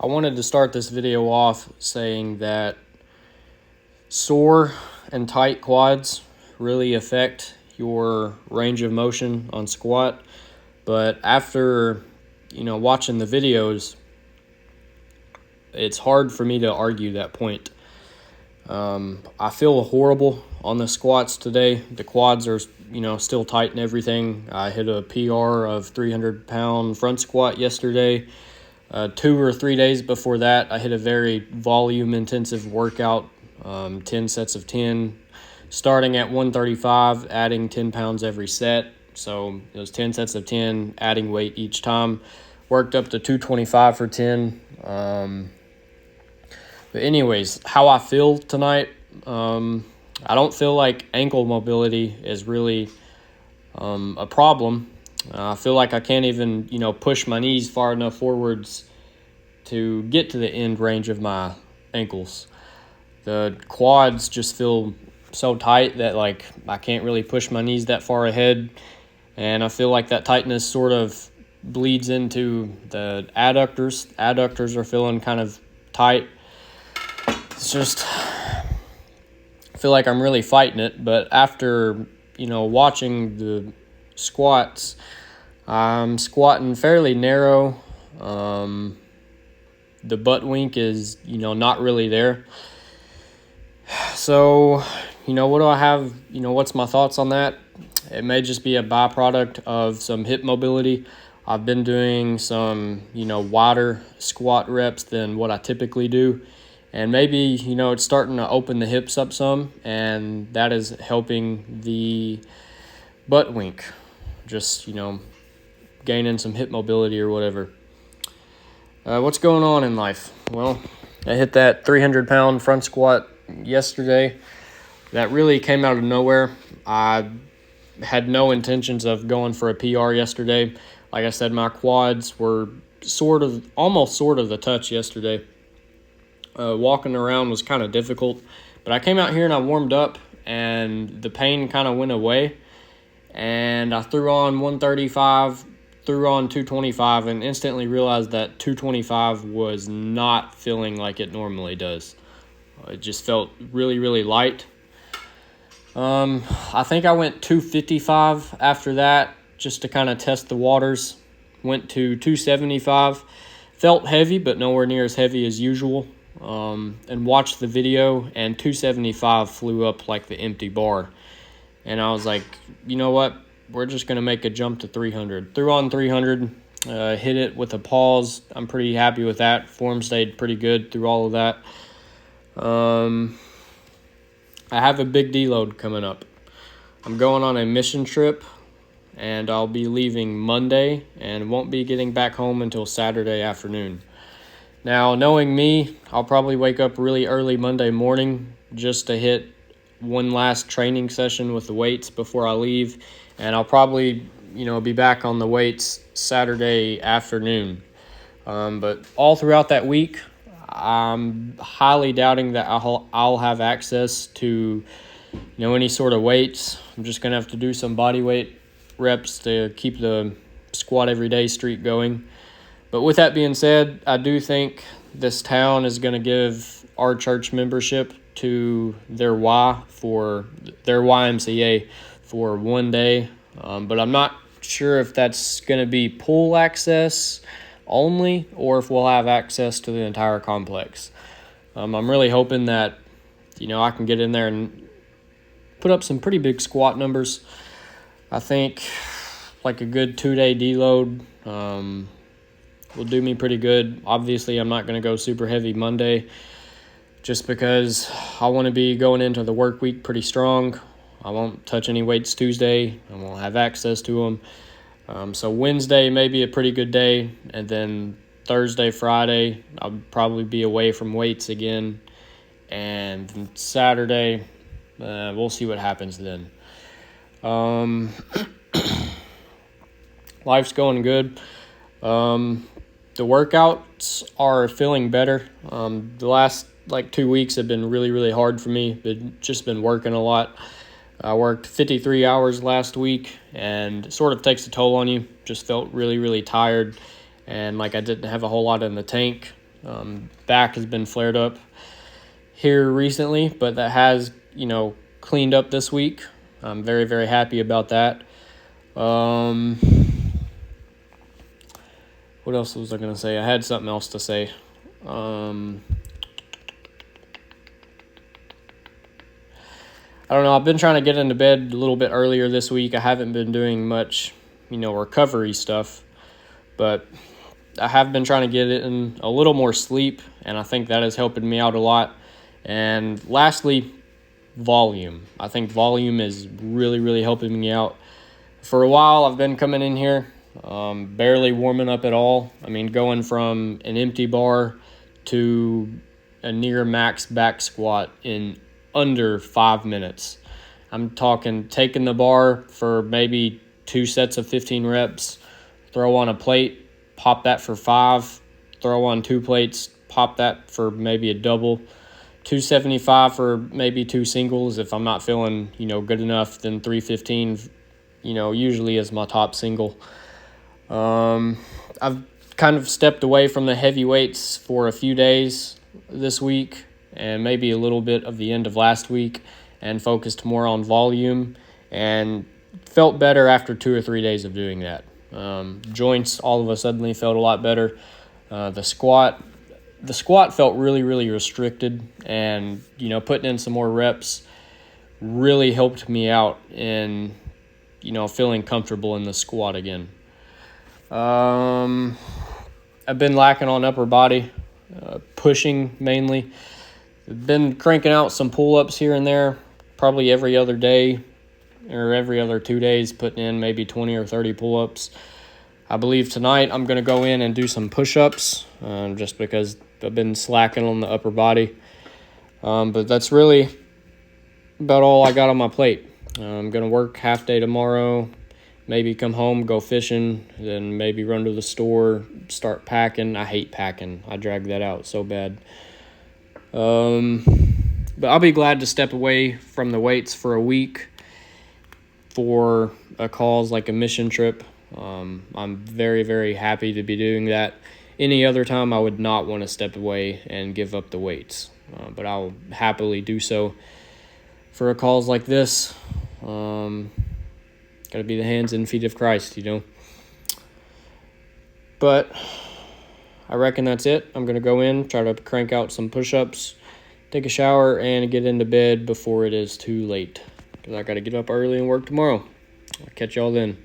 I wanted to start this video off saying that sore and tight quads really affect your range of motion on squat. But after, watching the videos, it's hard for me to argue that point. I feel horrible on the squats today. The quads are, still tight and everything. I hit a PR of 300-pound front squat yesterday. 2 or 3 days before that, I hit a very volume-intensive workout, 10 sets of 10, starting at 135, adding 10 pounds every set. So it was 10 sets of 10, adding weight each time. Worked up to 225 for 10. But anyways, how I feel tonight, I don't feel like ankle mobility is really a problem. I feel like I can't even, push my knees far enough forwards to get to the end range of my ankles. The quads just feel so tight that, I can't really push my knees that far ahead. And I feel like that tightness sort of bleeds into the adductors. Adductors are feeling kind of tight. It's just, I feel like I'm really fighting it. But after, watching the squats, I'm squatting fairly narrow. The butt wink is, not really there. So, what do I have? What's my thoughts on that? It may just be a byproduct of some hip mobility. I've been doing some, wider squat reps than what I typically do. And maybe, it's starting to open the hips up some, and that is helping the butt wink. Just, gaining some hip mobility or whatever. What's going on in life? Well, I hit that 300-pound front squat yesterday. That really came out of nowhere. I had no intentions of going for a PR yesterday. Like I said, my quads were almost the touch yesterday. Walking around was kind of difficult, but I came out here and I warmed up, and the pain kind of went away. And I threw on 135, threw on 225, and instantly realized that 225 was not feeling like it normally does. It just felt really, really light. I think I went 255 after that just to kind of test the waters. Went to 275. Felt heavy, but nowhere near as heavy as usual. And watched the video, and 275 flew up like the empty bar. And I was like, you know what? We're just going to make a jump to 300. Threw on 300, hit it with a pause. I'm pretty happy with that. Form stayed pretty good through all of that. I have a big deload coming up. I'm going on a mission trip, and I'll be leaving Monday and won't be getting back home until Saturday afternoon. Now, knowing me, I'll probably wake up really early Monday morning just to hit one last training session with the weights before I leave, and I'll probably, be back on the weights Saturday afternoon. But all throughout that week, I'm highly doubting that I'll have access to, any sort of weights. I'm just going to have to do some body weight reps to keep the squat every day streak going. But with that being said, I do think this town is going to give our church membership to their YMCA for one day. But I'm not sure if that's going to be pool access only or if we'll have access to the entire complex. I'm really hoping that, I can get in there and put up some pretty big squat numbers. I think like a good 2-day deload will do me pretty good. Obviously, I'm not going to go super heavy Monday just because I want to be going into the work week pretty strong. I won't touch any weights Tuesday. I won't have access to them. So Wednesday may be a pretty good day, and then Thursday, Friday, I'll probably be away from weights again. And then Saturday, we'll see what happens then. Life's going good. The workouts are feeling better. The last 2 weeks have been really, really hard for me. Just been working a lot. I worked 53 hours last week, and it sort of takes a toll on you. Just felt really, really tired, and I didn't have a whole lot in the tank. Back has been flared up here recently, but that has, cleaned up this week. I'm very, very happy about that. What else was I going to say? I had something else to say. I don't know. I've been trying to get into bed a little bit earlier this week. I haven't been doing much, recovery stuff, but I have been trying to get in a little more sleep, and I think that is helping me out a lot. And lastly, volume. I think volume is really, really helping me out. For a while, I've been coming in here, barely warming up at all. I mean, going from an empty bar to a near max back squat in under 5 minutes. I'm talking taking the bar for maybe 2 sets of 15 reps, throw on a plate, pop that for 5, throw on 2 plates, pop that for maybe a double, 275 for maybe 2 singles. If I'm not feeling, good enough, then 315, usually is my top single. I've kind of stepped away from the heavy weights for a few days this week and maybe a little bit of the end of last week and focused more on volume and felt better after 2 or 3 days of doing that. Joints all of a sudden felt a lot better. The squat felt really, really restricted, and, putting in some more reps really helped me out in, feeling comfortable in the squat again. I've been lacking on upper body, pushing mainly. I've been cranking out some pull-ups here and there, probably every other day or every other 2 days, putting in maybe 20 or 30 pull-ups. I believe tonight I'm going to go in and do some push-ups, just because I've been slacking on the upper body. But that's really about all I got on my plate. I'm going to work half day tomorrow, maybe come home, go fishing, then maybe run to the store, start packing. I hate packing. I drag that out so bad. But I'll be glad to step away from the weights for a week for a cause like a mission trip. I'm very, very happy to be doing that. Any other time I would not want to step away and give up the weights, but I'll happily do so for a cause like this. Got to be the hands and feet of Christ, But I reckon that's it. I'm going to go in, try to crank out some push-ups, take a shower, and get into bed before it is too late, because I got to get up early and work tomorrow. I'll catch y'all then.